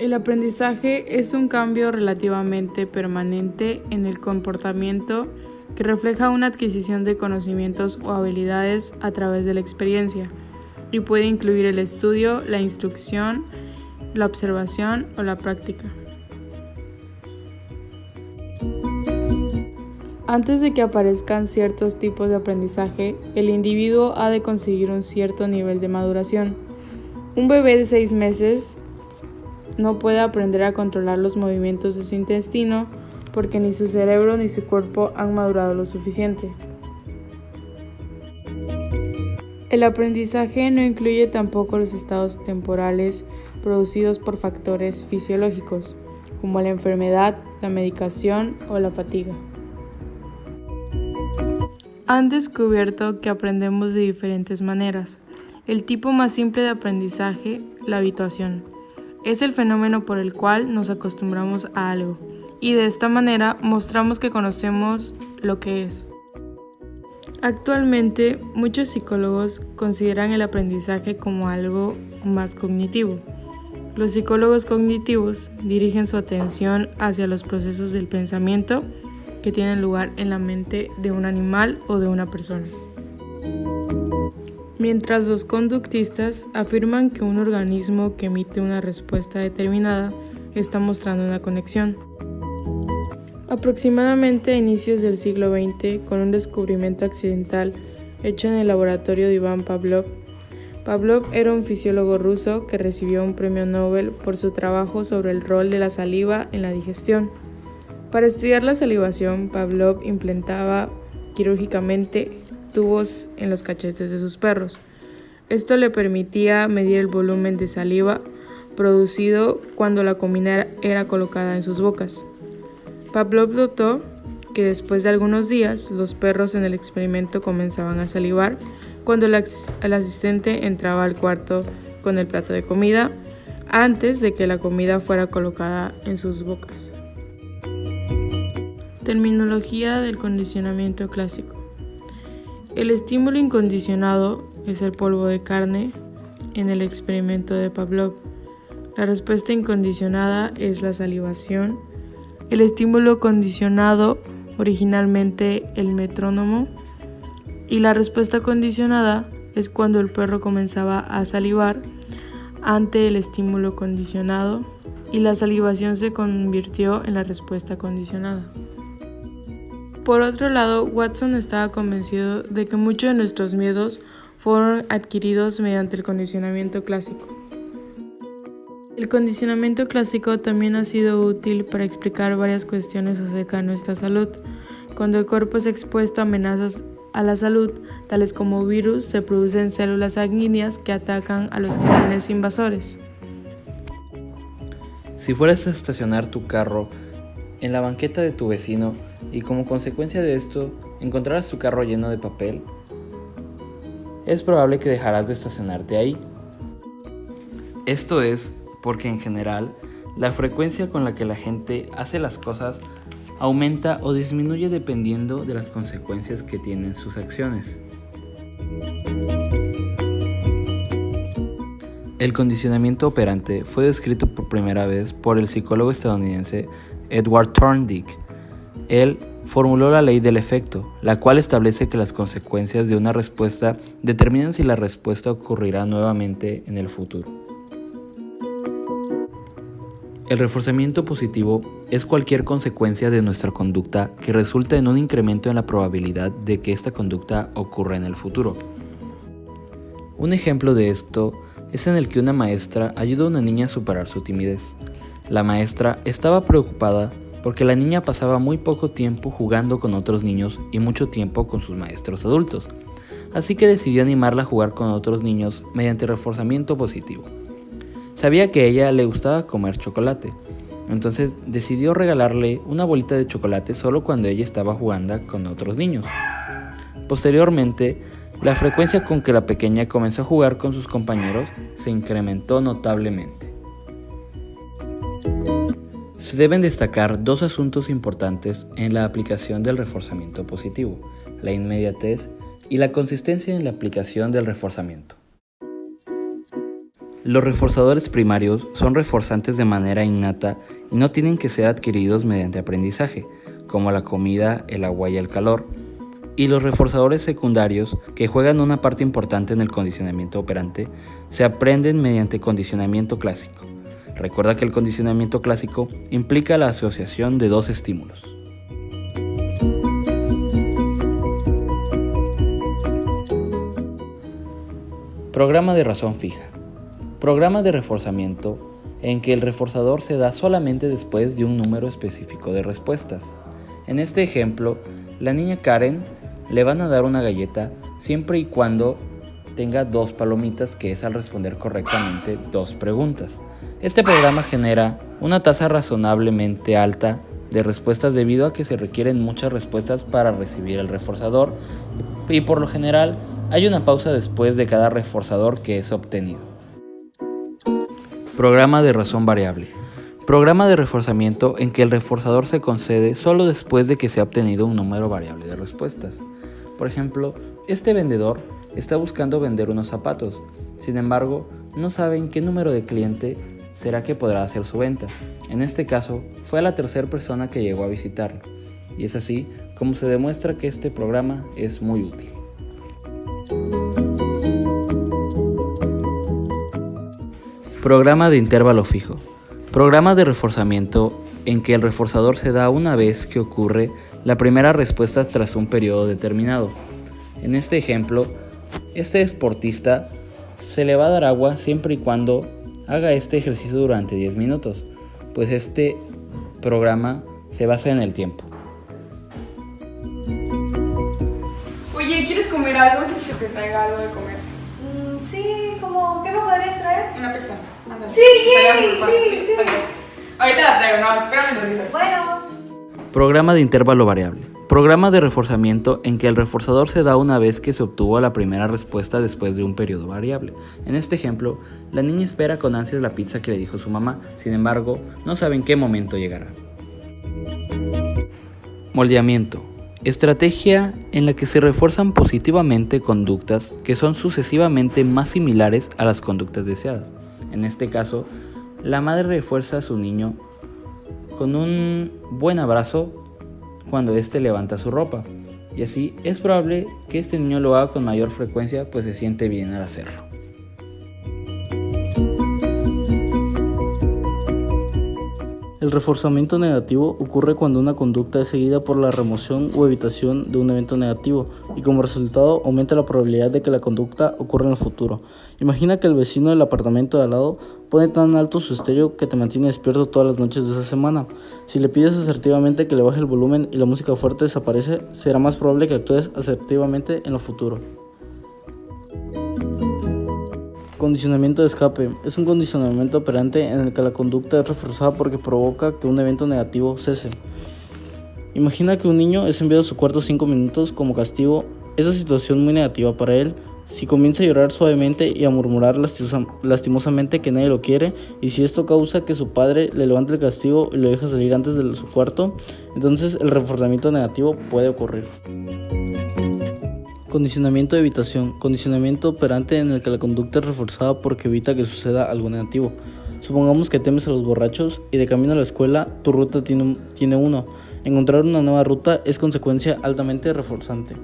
El aprendizaje es un cambio relativamente permanente en el comportamiento que refleja una adquisición de conocimientos o habilidades a través de la experiencia y puede incluir el estudio, la instrucción, la observación o la práctica. Antes de que aparezcan ciertos tipos de aprendizaje, el individuo ha de conseguir un cierto nivel de maduración. Un bebé de 6 meses no puede aprender a controlar los movimientos de su intestino porque ni su cerebro ni su cuerpo han madurado lo suficiente. El aprendizaje no incluye tampoco los estados temporales producidos por factores fisiológicos, como la enfermedad, la medicación o la fatiga. Han descubierto que aprendemos de diferentes maneras. El tipo más simple de aprendizaje, la habituación, es el fenómeno por el cual nos acostumbramos a algo y de esta manera mostramos que conocemos lo que es. Actualmente, muchos psicólogos consideran el aprendizaje como algo más cognitivo. Los psicólogos cognitivos dirigen su atención hacia los procesos del pensamiento que tienen lugar en la mente de un animal o de una persona. Mientras los conductistas afirman que un organismo que emite una respuesta determinada está mostrando una conexión. Aproximadamente a inicios del siglo XX, con un descubrimiento accidental hecho en el laboratorio de Iván Pavlov. Pavlov era un fisiólogo ruso que recibió un premio Nobel por su trabajo sobre el rol de la saliva en la digestión. Para estudiar la salivación, Pavlov implantaba quirúrgicamente tubos en los cachetes de sus perros. Esto le permitía medir el volumen de saliva producido cuando la comida era colocada en sus bocas. Pavlov notó que después de algunos días, los perros en el experimento comenzaban a salivar cuando el asistente entraba al cuarto con el plato de comida antes de que la comida fuera colocada en sus bocas. Terminología del condicionamiento clásico. El estímulo incondicionado es el polvo de carne en el experimento de Pavlov. La respuesta incondicionada es la salivación. El estímulo condicionado, originalmente el metrónomo, y la respuesta condicionada es cuando el perro comenzaba a salivar ante el estímulo condicionado y la salivación se convirtió en la respuesta condicionada. Por otro lado, Watson estaba convencido de que muchos de nuestros miedos fueron adquiridos mediante el condicionamiento clásico. El condicionamiento clásico también ha sido útil para explicar varias cuestiones acerca de nuestra salud. Cuando el cuerpo es expuesto a amenazas a la salud, tales como virus, se producen células sanguíneas que atacan a los genes invasores. Si fueras a estacionar tu carro en la banqueta de tu vecino y como consecuencia de esto encontraras tu carro lleno de papel, es probable que dejarás de estacionarte ahí. Esto es porque en general la frecuencia con la que la gente hace las cosas aumenta o disminuye dependiendo de las consecuencias que tienen sus acciones. El condicionamiento operante fue descrito por primera vez por el psicólogo estadounidense Edward Thorndike. Él formuló la ley del efecto, la cual establece que las consecuencias de una respuesta determinan si la respuesta ocurrirá nuevamente en el futuro. El reforzamiento positivo es cualquier consecuencia de nuestra conducta que resulta en un incremento en la probabilidad de que esta conducta ocurra en el futuro. Un ejemplo de esto es en el que una maestra ayuda a una niña a superar su timidez. La maestra estaba preocupada porque la niña pasaba muy poco tiempo jugando con otros niños y mucho tiempo con sus maestros adultos, así que decidió animarla a jugar con otros niños mediante reforzamiento positivo. Sabía que a ella le gustaba comer chocolate, entonces decidió regalarle una bolita de chocolate solo cuando ella estaba jugando con otros niños. Posteriormente, la frecuencia con que la pequeña comenzó a jugar con sus compañeros se incrementó notablemente. Se deben destacar dos asuntos importantes en la aplicación del reforzamiento positivo: la inmediatez y la consistencia en la aplicación del reforzamiento. Los reforzadores primarios son reforzantes de manera innata y no tienen que ser adquiridos mediante aprendizaje, como la comida, el agua y el calor. Y los reforzadores secundarios, que juegan una parte importante en el condicionamiento operante, se aprenden mediante condicionamiento clásico. Recuerda que el condicionamiento clásico implica la asociación de dos estímulos. Programa de razón fija. Programa de reforzamiento en que el reforzador se da solamente después de un número específico de respuestas. En este ejemplo, la niña Karen le van a dar una galleta siempre y cuando tenga 2 palomitas, que es al responder correctamente 2 preguntas. Este programa genera una tasa razonablemente alta de respuestas debido a que se requieren muchas respuestas para recibir el reforzador y por lo general hay una pausa después de cada reforzador que es obtenido. Programa de razón variable. Programa de reforzamiento en que el reforzador se concede solo después de que se ha obtenido un número variable de respuestas. Por ejemplo, este vendedor está buscando vender unos zapatos. Sin embargo, no sabe en qué número de cliente será que podrá hacer su venta. En este caso, fue a la tercera persona que llegó a visitarlo. Y es así como se demuestra que este programa es muy útil. Programa de intervalo fijo. Programa de reforzamiento en que el reforzador se da una vez que ocurre la primera respuesta tras un periodo determinado. En este ejemplo, este deportista se le va a dar agua siempre y cuando haga este ejercicio durante 10 minutos, pues este programa se basa en el tiempo. Oye, ¿quieres comer algo? ¿Quieres que te traiga algo de comer? Sí, ¿qué me podrías traer? Una pizza. Ándale. Sí. Ok. Ahorita la traigo, no, espérame un ratito. Bueno. Programa de intervalo variable. Programa de reforzamiento en que el reforzador se da una vez que se obtuvo la primera respuesta después de un periodo variable. En este ejemplo, la niña espera con ansias la pizza que le dijo su mamá, sin embargo, no sabe en qué momento llegará. Moldeamiento. Estrategia en la que se refuerzan positivamente conductas que son sucesivamente más similares a las conductas deseadas. En este caso, la madre refuerza a su niño con un buen abrazo cuando éste levanta su ropa, y así es probable que este niño lo haga con mayor frecuencia, pues se siente bien al hacerlo. El reforzamiento negativo ocurre cuando una conducta es seguida por la remoción o evitación de un evento negativo y como resultado aumenta la probabilidad de que la conducta ocurra en el futuro. Imagina que el vecino del apartamento de al lado pone tan alto su estéreo que te mantiene despierto todas las noches de esa semana. Si le pides asertivamente que le baje el volumen y la música fuerte desaparece, será más probable que actúes asertivamente en el futuro. Condicionamiento de escape. Es un condicionamiento operante en el que la conducta es reforzada porque provoca que un evento negativo cese. Imagina que un niño es enviado a su cuarto 5 minutos como castigo. Esa situación muy negativa para él. Si comienza a llorar suavemente y a murmurar lastimosamente que nadie lo quiere, y si esto causa que su padre le levante el castigo y lo deje salir antes de su cuarto, entonces el reforzamiento negativo puede ocurrir. Condicionamiento de evitación. Condicionamiento operante en el que la conducta es reforzada porque evita que suceda algo negativo. Supongamos que temes a los borrachos y de camino a la escuela tu ruta tiene uno. Encontrar una nueva ruta es consecuencia altamente reforzante.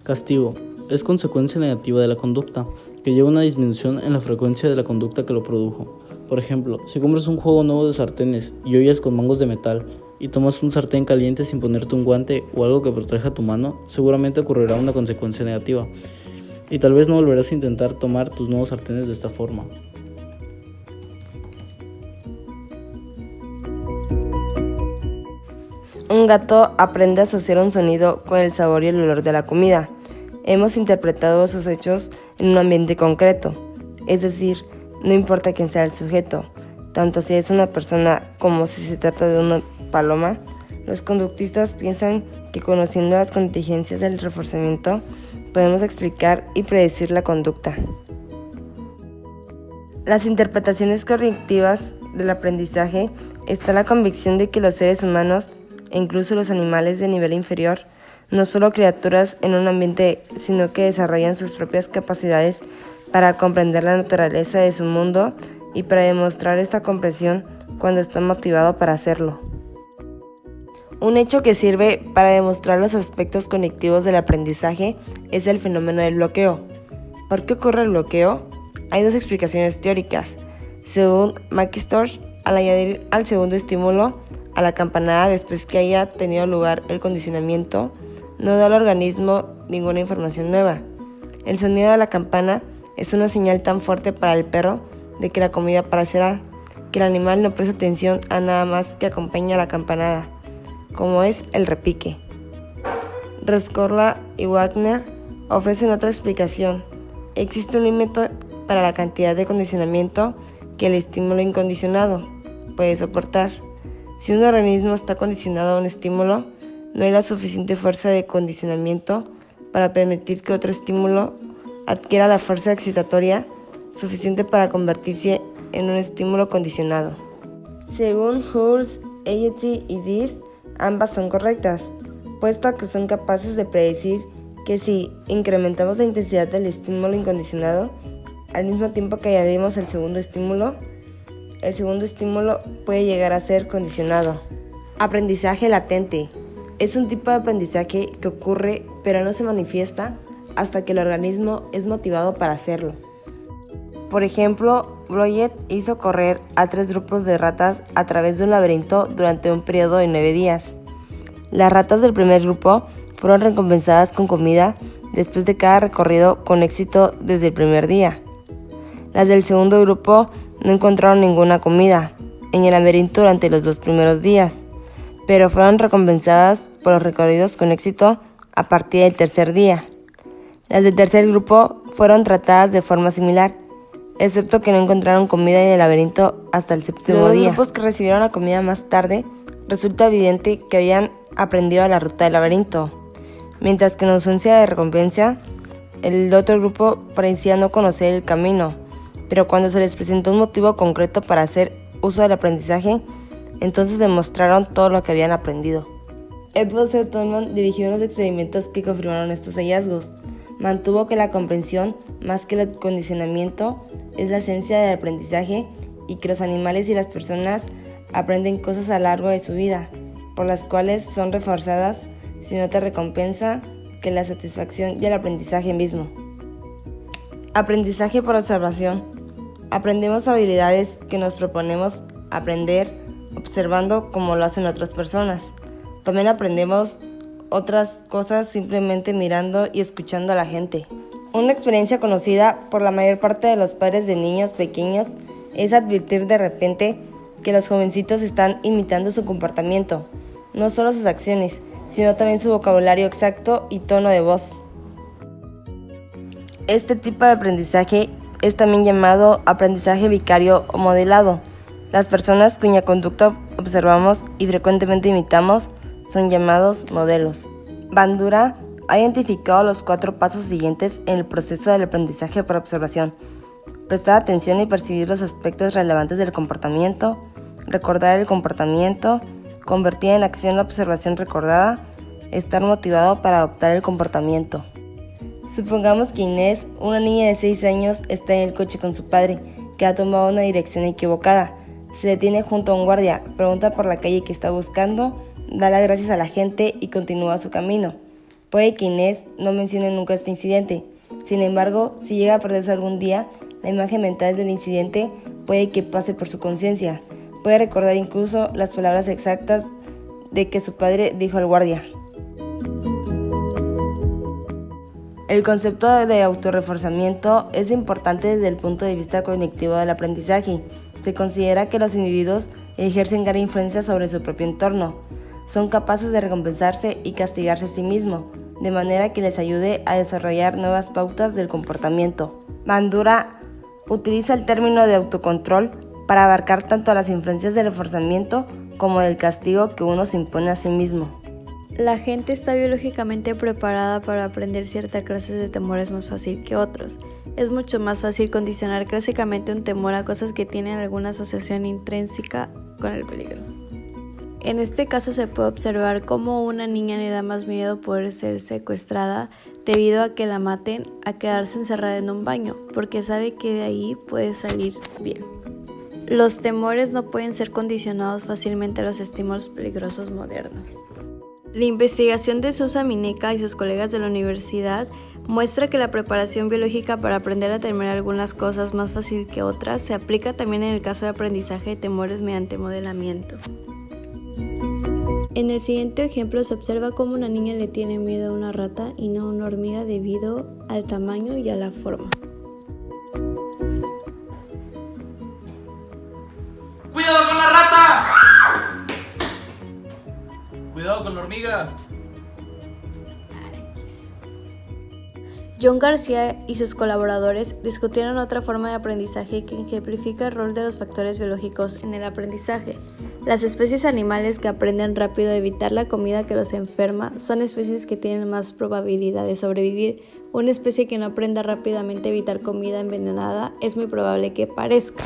Castigo. Es consecuencia negativa de la conducta, que lleva a una disminución en la frecuencia de la conducta que lo produjo. Por ejemplo, si compras un juego nuevo de sartenes y ollas con mangos de metal y tomas un sartén caliente sin ponerte un guante o algo que proteja tu mano, seguramente ocurrirá una consecuencia negativa y tal vez no volverás a intentar tomar tus nuevos sartenes de esta forma. Un gato aprende a asociar un sonido con el sabor y el olor de la comida. Hemos interpretado esos hechos en un ambiente concreto, es decir, no importa quién sea el sujeto, tanto si es una persona como si se trata de una paloma. Los conductistas piensan que conociendo las contingencias del reforzamiento podemos explicar y predecir la conducta. Las interpretaciones correctivas del aprendizaje está la convicción de que los seres humanos, e incluso los animales de nivel inferior, no solo criaturas en un ambiente, sino que desarrollan sus propias capacidades para comprender la naturaleza de su mundo y para demostrar esta comprensión cuando está motivado para hacerlo. Un hecho que sirve para demostrar los aspectos cognitivos del aprendizaje es el fenómeno del bloqueo. ¿Por qué ocurre el bloqueo? Hay dos explicaciones teóricas. Según McIntosh, al añadir al segundo estímulo a la campanada después que haya tenido lugar el condicionamiento, no da al organismo ninguna información nueva. El sonido de la campana es una señal tan fuerte para el perro de que la comida aparecerá, que el animal no presta atención a nada más que acompaña la campanada, como es el repique. Rescorla y Wagner ofrecen otra explicación. Existe un límite para la cantidad de condicionamiento que el estímulo incondicionado puede soportar. Si un organismo está condicionado a un estímulo, no hay la suficiente fuerza de condicionamiento para permitir que otro estímulo adquiera la fuerza excitatoria suficiente para convertirse en un estímulo condicionado. Según Hulse, Ayeti y Dis, ambas son correctas, puesto que son capaces de predecir que si incrementamos la intensidad del estímulo incondicionado, al mismo tiempo que añadimos el segundo estímulo puede llegar a ser condicionado. Aprendizaje latente. Es un tipo de aprendizaje que ocurre pero no se manifiesta hasta que el organismo es motivado para hacerlo. Por ejemplo, Broyet hizo correr a 3 grupos de ratas a través de un laberinto durante un periodo de 9 días. Las ratas del primer grupo fueron recompensadas con comida después de cada recorrido con éxito desde el primer día. Las del segundo grupo no encontraron ninguna comida en el laberinto durante los 2 primeros días, pero fueron recompensadas por los recorridos con éxito a partir del tercer día. Las del tercer grupo fueron tratadas de forma similar, excepto que no encontraron comida en el laberinto hasta el séptimo día. Los grupos que recibieron la comida más tarde, resulta evidente que habían aprendido la ruta del laberinto, mientras que en ausencia de recompensa, el otro grupo parecía no conocer el camino, pero cuando se les presentó un motivo concreto para hacer uso del aprendizaje, entonces demostraron todo lo que habían aprendido. Edward C. Tolman dirigió unos experimentos que confirmaron estos hallazgos. Mantuvo que la comprensión, más que el condicionamiento, es la esencia del aprendizaje y que los animales y las personas aprenden cosas a lo largo de su vida, por las cuales son reforzadas si no te recompensa que la satisfacción y el aprendizaje mismo. Aprendizaje por observación. Aprendemos habilidades que nos proponemos aprender observando como lo hacen otras personas. También aprendemos otras cosas simplemente mirando y escuchando a la gente. Una experiencia conocida por la mayor parte de los padres de niños pequeños es advertir de repente que los jovencitos están imitando su comportamiento, no solo sus acciones, sino también su vocabulario exacto y tono de voz. Este tipo de aprendizaje es también llamado aprendizaje vicario o modelado. Las personas cuya conducta observamos y frecuentemente imitamos son llamados modelos. Bandura ha identificado los 4 pasos siguientes en el proceso del aprendizaje por observación: prestar atención y percibir los aspectos relevantes del comportamiento, recordar el comportamiento, convertir en acción la observación recordada, estar motivado para adoptar el comportamiento. Supongamos que Inés, una niña de 6 años, está en el coche con su padre, que ha tomado una dirección equivocada. Se detiene junto a un guardia, pregunta por la calle que está buscando, da las gracias a la gente y continúa su camino. Puede que Inés no mencione nunca este incidente. Sin embargo, si llega a perderse algún día, la imagen mental del incidente puede que pase por su conciencia. Puede recordar incluso las palabras exactas de que su padre dijo al guardia. El concepto de autorreforzamiento es importante desde el punto de vista cognitivo del aprendizaje. Se considera que los individuos ejercen gran influencia sobre su propio entorno. Son capaces de recompensarse y castigarse a sí mismos, de manera que les ayude a desarrollar nuevas pautas del comportamiento. Bandura utiliza el término de autocontrol para abarcar tanto las influencias del reforzamiento como del castigo que uno se impone a sí mismo. La gente está biológicamente preparada para aprender ciertas clases de temores más fácil que otros. Es mucho más fácil condicionar clásicamente un temor a cosas que tienen alguna asociación intrínseca con el peligro. En este caso se puede observar cómo una niña le da más miedo poder ser secuestrada debido a que la maten a quedarse encerrada en un baño, porque sabe que de ahí puede salir bien. Los temores no pueden ser condicionados fácilmente a los estímulos peligrosos modernos. La investigación de Susa Mineka y sus colegas de la universidad muestra que la preparación biológica para aprender a temer algunas cosas más fácil que otras se aplica también en el caso de aprendizaje de temores mediante modelamiento. En el siguiente ejemplo se observa cómo una niña le tiene miedo a una rata y no a una hormiga debido al tamaño y a la forma. ¡Cuidado con la rata! ¡Cuidado con la hormiga! John García y sus colaboradores discutieron otra forma de aprendizaje que ejemplifica el rol de los factores biológicos en el aprendizaje. Las especies animales que aprenden rápido a evitar la comida que los enferma son especies que tienen más probabilidad de sobrevivir. Una especie que no aprenda rápidamente a evitar comida envenenada es muy probable que parezca.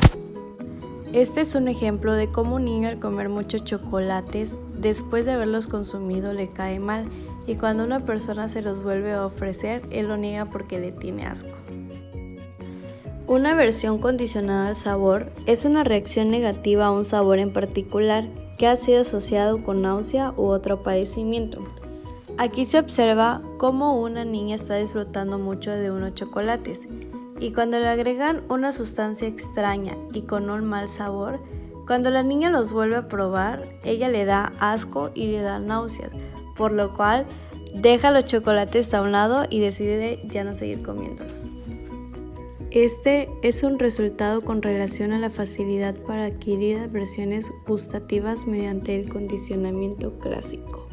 Este es un ejemplo de cómo un niño al comer muchos chocolates, después de haberlos consumido, le cae mal, y cuando una persona se los vuelve a ofrecer, él lo niega porque le tiene asco. Una aversión condicionada al sabor es una reacción negativa a un sabor en particular que ha sido asociado con náusea u otro padecimiento. Aquí se observa cómo una niña está disfrutando mucho de unos chocolates y cuando le agregan una sustancia extraña y con un mal sabor, cuando la niña los vuelve a probar, ella le da asco y le da náuseas, por lo cual deja los chocolates a un lado y decide ya no seguir comiéndolos. Este es un resultado con relación a la facilidad para adquirir aversiones gustativas mediante el condicionamiento clásico.